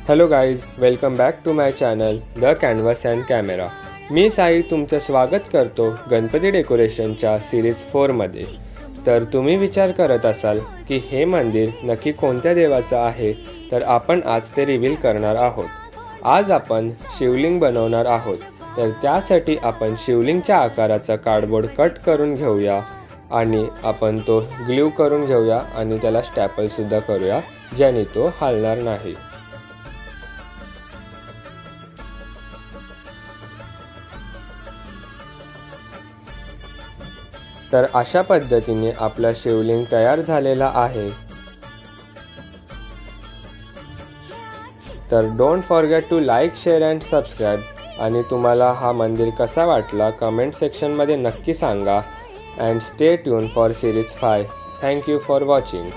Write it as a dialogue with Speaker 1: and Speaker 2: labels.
Speaker 1: Hello guys, welcome back to my channel the canvas and camera. मी साई तुमचं स्वागत करतो गणपती डेकोरेशनच्या सिरीज 4मध्ये. तर तुम्ही विचार करत असाल की हे मंदिर नक्की कोणत्या देवाचं आहे, तर आपण आज ते रिव्हील करणार आहोत. आज आपण शिवलिंग बनवणार आहोत. तर त्यासाठी आपण शिवलिंगच्या आकाराचा कार्डबोर्ड कट करून घेऊया आणि आपण तो ग्लू करून घेऊया आणि त्याला स्टॅपलसुद्धा करूया, ज्याने तो हलणार नाही. तर अशा पद्धतीने आपला शिवलिंग तयार झालेला आहे. तर don't forget to like, share and subscribe. आणि तुम्हाला हा मंदिर कसा वाटला कमेंट सेक्शनमध्ये नक्की सांगा. And stay tune for series 5. Thank you for watching.